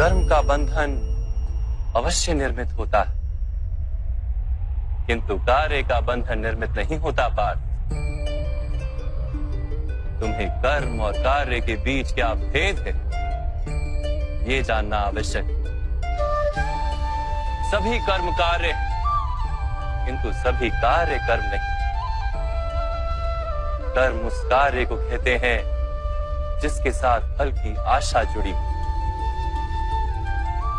कर्म का बंधन अवश्य निर्मित होता है, किंतु कार्य का बंधन निर्मित नहीं होता पार्थ। तुम्हें कर्म और कार्य के बीच क्या भेद है, ये जानना आवश्यक है। सभी कर्म कार्य हैं, किंतु सभी कार्य कर्म नहीं। कर्म उस कार्य को कहते हैं जिसके साथ फल की आशा जुड़ी।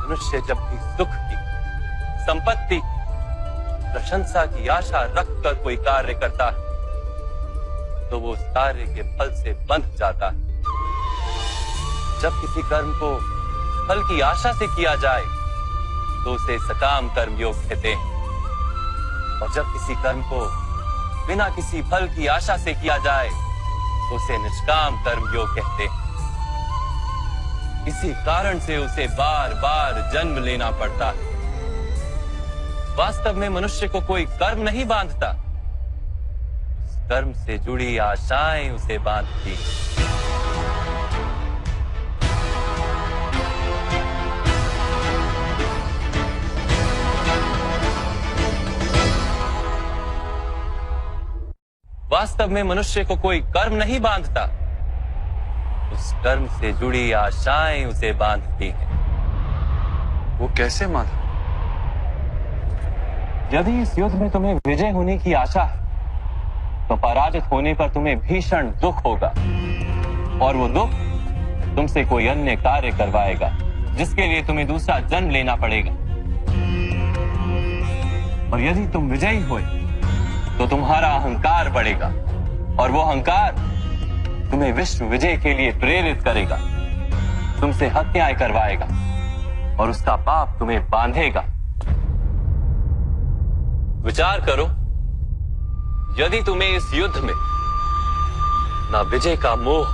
मनुष्य जब भी सुख की, संपत्ति, प्रशंसा की आशा रखकर कोई कार्य करता है तो वो उस कार्य के फल से बंध जाता है। जब किसी कर्म को फल की आशा से किया जाए तो उसे सकाम कर्म योग कहते हैं, और जब किसी कर्म को बिना किसी फल की आशा से किया जाए तो उसे निष्काम कर्म योग कहते हैं। इसी कारण से उसे बार बार जन्म लेना पड़ता है। वास्तव में मनुष्य को कोई कर्म नहीं बांधता, उस कर्म से जुड़ी आशाएं उसे बांधती। वास्तव में मनुष्य को कोई कर्म नहीं बांधता, उस कर्म से जुड़ी आशाएं उसे बांधती हैं। वो कैसे माधव? यदि इस युद्ध में तुम्हें विजय होने की आशा है तो पराजित होने पर तुम्हें भीषण दुख होगा, और वो दुख तुमसे कोई अन्य कार्य करवाएगा जिसके लिए तुम्हें दूसरा जन्म लेना पड़ेगा। और यदि तुम विजयी हुए तो तुम्हारा अहंकार बढ़ेगा, और वो अहंकार तुम्हें विश्व विजय के लिए प्रेरित करेगा, तुमसे हत्याएं करवाएगा और उसका पाप तुम्हें बांधेगा। विचार करो, यदि तुम्हें इस युद्ध में ना विजय का मोह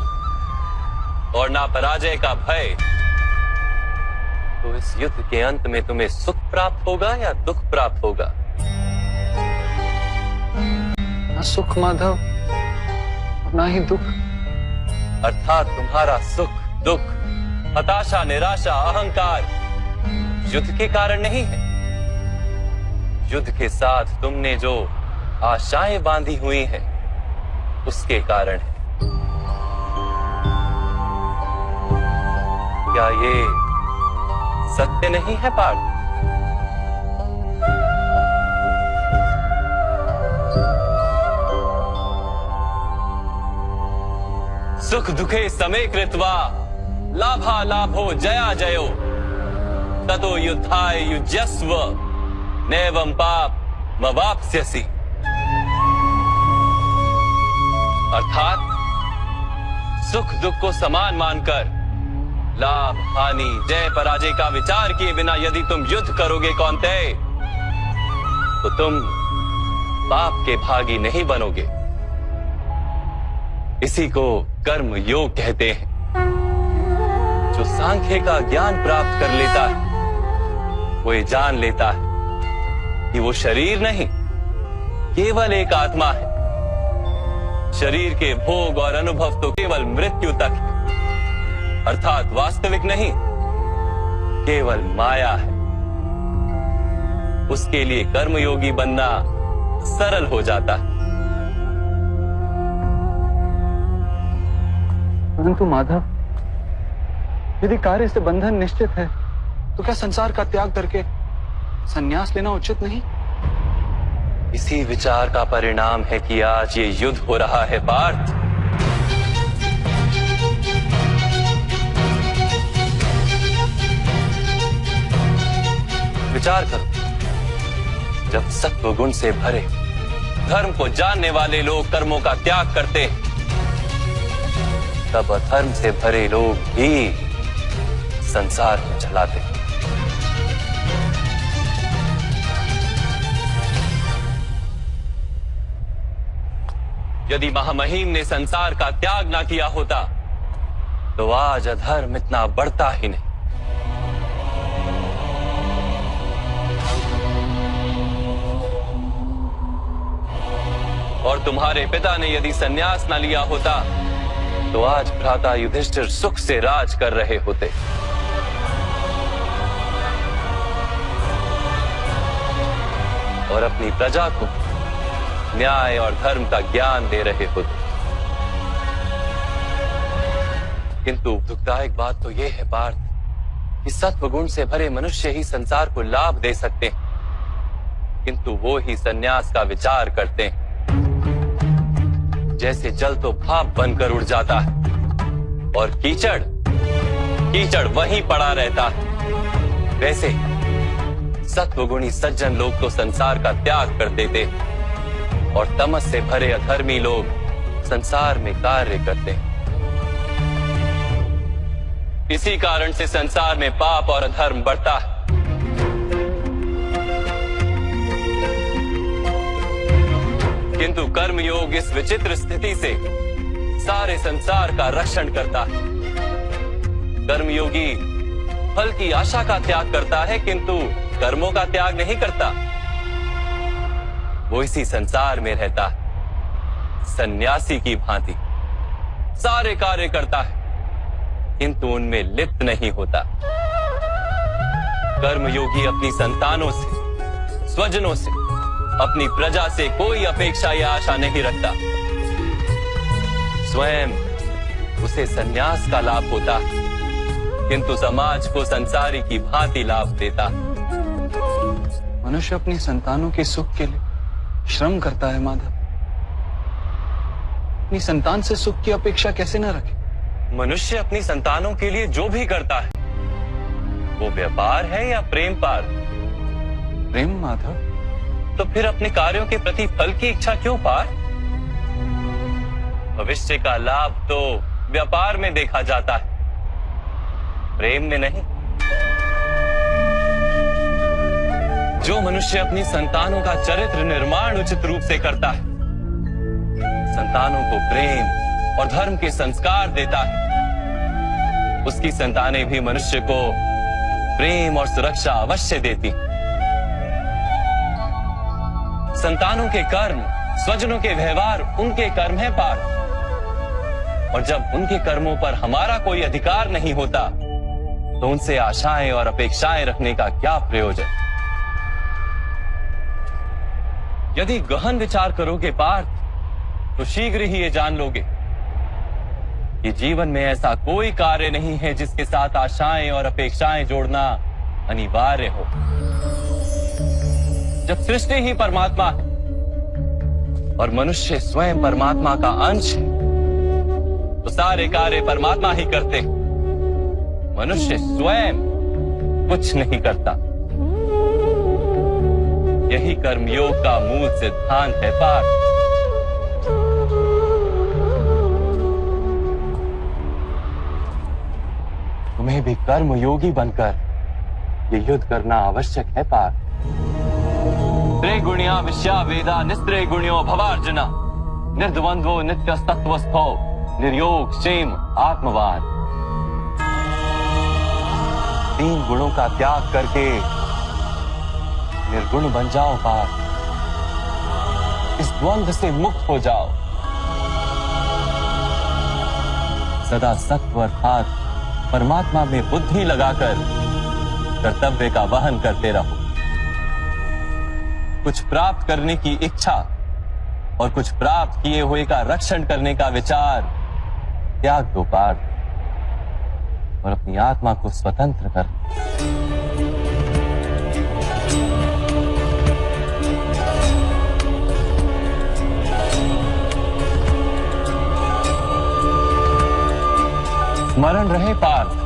और ना पराजय का भय, तो इस युद्ध के अंत में तुम्हें सुख प्राप्त होगा या दुख प्राप्त होगा? ना सुख माधव, ना ही दुख। अर्थात तुम्हारा सुख, दुख, हताशा, निराशा, अहंकार युद्ध के कारण नहीं है। युद्ध के साथ तुमने जो आशाएं बांधी हुई हैं उसके कारण है। क्या ये सत्य नहीं है पार्थ? सुख दुखे समे कृत्वा लाभा लाभो जया जयो ततो युद्धाय युज्यस्व नैवं पाप मवाप्स्यसि। अर्थात सुख दुख को समान मानकर लाभ हानि जय पराजय का विचार किए बिना यदि तुम युद्ध करोगे कौन्तेय, तो तुम पाप के भागी नहीं बनोगे। इसी को कर्म योग कहते हैं। जो सांख्य का ज्ञान प्राप्त कर लेता है वो ये जान लेता है कि वो शरीर नहीं, केवल एक आत्मा है। शरीर के भोग और अनुभव तो केवल मृत्यु तक है, अर्थात वास्तविक नहीं, केवल माया है। उसके लिए कर्मयोगी बनना सरल हो जाता है। परंतु माधव, यदि कार्य से बंधन निश्चित है तो क्या संसार का त्याग करके संन्यास लेना उचित नहीं? इसी विचार का परिणाम है कि आज ये युद्ध हो रहा है पार्थ। विचार करो, जब सत्व गुण से भरे धर्म को जानने वाले लोग कर्मों का त्याग करते हैं, तब अधर्म से भरे लोग भी संसार को चलाते हैं। यदि महामहिम ने संसार का त्याग ना किया होता तो आज अधर्म इतना बढ़ता ही नहीं। और तुम्हारे पिता ने यदि संन्यास ना लिया होता तो आज भ्राता युधिष्ठिर सुख से राज कर रहे होते। और अपनी प्रजा को न्याय और धर्म का ज्ञान दे रहे हो। किंतु दुखदायक बात तो यह है पार्थ कि सत्वगुण से भरे मनुष्य ही संसार को लाभ दे सकते हैं, किंतु वो ही संन्यास का विचार करते हैं। जैसे जल तो भाप बनकर उड़ जाता है और कीचड़ कीचड़ वहीं पड़ा रहता है, वैसे सत्वगुणी सज्जन लोग तो संसार का त्याग कर देते और तमस से भरे अधर्मी लोग संसार में कार्य करते हैं। इसी कारण से संसार में पाप और अधर्म बढ़ता है। किंतु कर्मयोग इस विचित्र स्थिति से सारे संसार का रक्षण करता है। कर्मयोगी फल की आशा का त्याग करता है, किंतु कर्मों का त्याग नहीं करता। वो इसी संसार में रहता है, सन्यासी की भांति सारे कार्य करता है, किंतु उनमें लिप्त नहीं होता। कर्मयोगी अपनी संतानों से, स्वजनों से, अपनी प्रजा से कोई अपेक्षा या आशा नहीं रखता। स्वयं उसे संन्यास का लाभ होता, किंतु समाज को संसारी की भांति लाभ देता। मनुष्य अपनी संतानों के सुख के लिए श्रम करता है माधव। अपनी संतान से सुख की अपेक्षा कैसे न रखे? मनुष्य अपनी संतानों के लिए जो भी करता है वो व्यापार है या प्रेम पार? प्रेम माधव। तो फिर अपने कार्यों के प्रति फल की इच्छा क्यों पार? भविष्य का लाभ तो व्यापार में देखा जाता है, प्रेम में नहीं। जो मनुष्य अपनी संतानों का चरित्र निर्माण उचित रूप से करता है, संतानों को प्रेम और धर्म के संस्कार देता है, उसकी संतानें भी मनुष्य को प्रेम और सुरक्षा अवश्य देती। संतानों के कर्म, स्वजनों के व्यवहार उनके कर्म है पार्थ, और जब उनके कर्मों पर हमारा कोई अधिकार नहीं होता तो उनसे आशाएं और अपेक्षाएं रखने का क्या प्रयोजन? यदि गहन विचार करोगे पार्थ तो शीघ्र ही ये जान लोगे कि जीवन में ऐसा कोई कार्य नहीं है जिसके साथ आशाएं और अपेक्षाएं जोड़ना अनिवार्य हो। जब सृष्टि ही परमात्मा है और मनुष्य स्वयं परमात्मा का अंश है तो सारे कार्य परमात्मा ही करते, मनुष्य स्वयं कुछ नहीं करता। यही कर्मयोग का मूल सिद्धांत है पार्थ। तुम्हें भी कर्मयोगी बनकर ये युद्ध करना आवश्यक है पार्थ। त्रिगुणिया विश्या वेदा निस्त्रे गुण्यो भवार्जुना निर्द्वंद्वो नित्यस्तत्वस्थो निर्योग क्षेम आत्मवान। 3 गुणों का त्याग करके निर्गुण बन जाओ पार्थ, इस द्वंद्व से मुक्त हो जाओ। सदा सत्व अर्थात परमात्मा में बुद्धि लगाकर कर्तव्य का वहन करते रहो। कुछ प्राप्त करने की इच्छा और कुछ प्राप्त किए हुए का रक्षण करने का विचार त्याग दो पार्थ, और अपनी आत्मा को स्वतंत्र कर। स्मरण रहे पार्थ,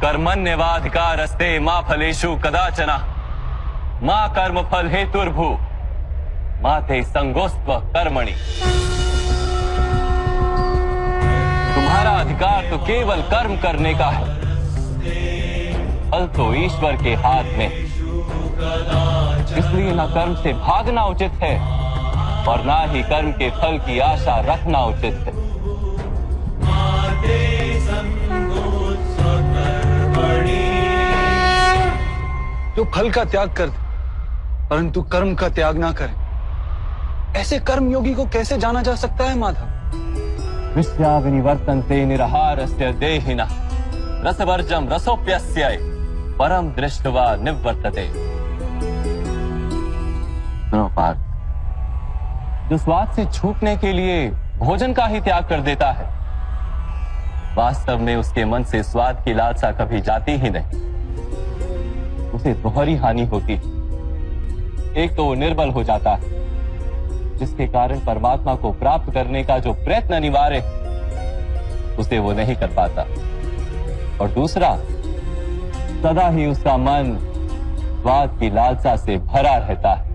कर्मण्यवाधिकारस्ते मा फलेषु कदाचन मा कर्म फल हेतुर्भु मा ते संगोस्त्व कर्मणि। तुम्हारा अधिकार तो केवल कर्म करने का है, फल तो ईश्वर के हाथ में। इसलिए ना कर्म से भागना उचित है और ना ही कर्म के फल की आशा रखना उचित है। जो फल का त्याग कर दे परंतु कर्म का त्याग ना करे, ऐसे कर्म योगी को कैसे जाना जा सकता है माधव? विश्या विनिवर्तन्ते निरहारस्य देहिनः रसवर्जम रसोप्यस्य परम दृष्टवा निवर्तते। सुनो पार्थ, जो स्वाद से छूटने के लिए भोजन का ही त्याग कर देता है, वास्तव में उसके मन से स्वाद की लालसा कभी जाती ही नहीं। उसे दोहरी हानि होती है। एक तो वो निर्बल हो जाता है, जिसके कारण परमात्मा को प्राप्त करने का जो प्रयत्न अनिवार्य है उसे वो नहीं कर पाता, और दूसरा, सदा ही उसका मन स्वाद की लालसा से भरा रहता है।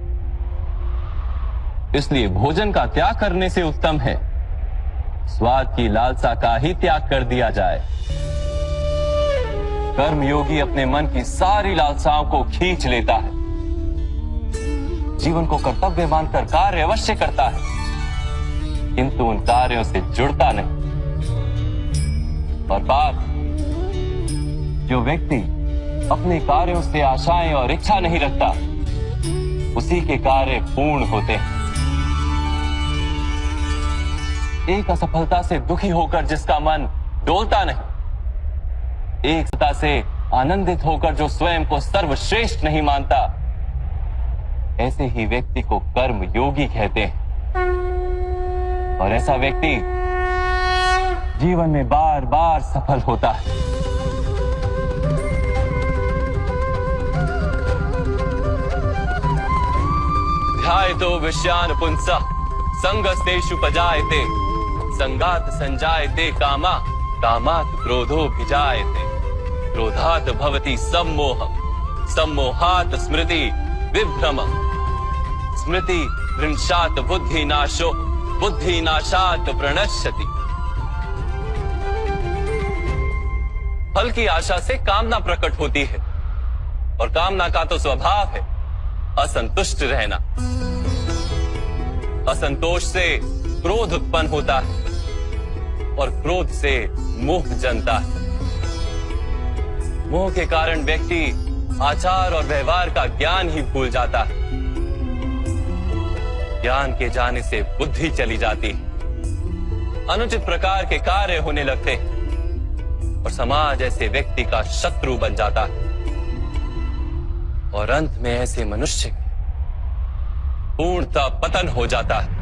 इसलिए भोजन का त्याग करने से उत्तम है स्वाद की लालसा का ही त्याग कर दिया जाए। कर्मयोगी अपने मन की सारी लालसाओं को खींच लेता है, जीवन को कर्तव्य मानकर कार्य अवश्य करता है, किंतु उन कार्यों से जुड़ता नहीं। और बात, जो व्यक्ति अपने कार्यों से आशाएं और इच्छा नहीं रखता, उसी के कार्य पूर्ण होते हैं। एक असफलता से दुखी होकर जिसका मन डोलता नहीं, एक सत्ता से आनंदित होकर जो स्वयं को सर्वश्रेष्ठ नहीं मानता, ऐसे ही व्यक्ति को कर्म योगी कहते हैं। और ऐसा व्यक्ति जीवन में बार बार सफल होता है। ध्यायतो विषयान पुंसः संगस्तेषु पजायते, संगात संजायते कामा, कामात् क्रोधो भिजायते, क्रोधात् भवति सम्मोहः, सम्मोहात् स्मृति विभ्रमः, स्मृति भ्रंशात् बुद्धिनाशो, बुद्धिनाशात् प्रणश्यति। फल की आशा से कामना प्रकट होती है, और कामना का तो स्वभाव है असंतुष्ट रहना। असंतोष से क्रोध उत्पन्न होता है, और क्रोध से मोह जन्मता है। मोह के कारण व्यक्ति आचार और व्यवहार का ज्ञान ही भूल जाता है। ज्ञान के जाने से बुद्धि चली जाती है, अनुचित प्रकार के कार्य होने लगते हैं, और समाज ऐसे व्यक्ति का शत्रु बन जाता है, और अंत में ऐसे मनुष्य की पूर्णतः पतन हो जाता है।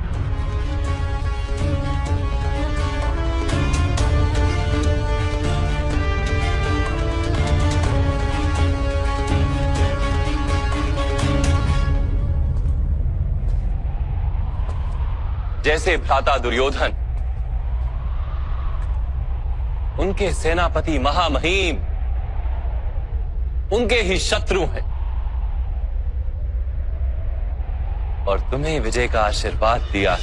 जैसे भ्राता दुर्योधन, उनके सेनापति महामहिम उनके ही शत्रु हैं, और तुम्हें विजय का आशीर्वाद दिया।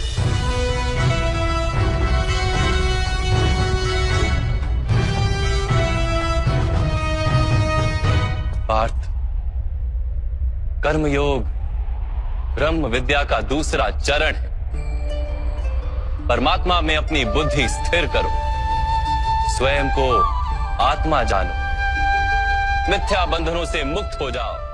पार्थ, कर्मयोग ब्रह्म विद्या का दूसरा चरण है। परमात्मा में अपनी बुद्धि स्थिर करो, स्वयं को आत्मा जानो, मिथ्या बंधनों से मुक्त हो जाओ।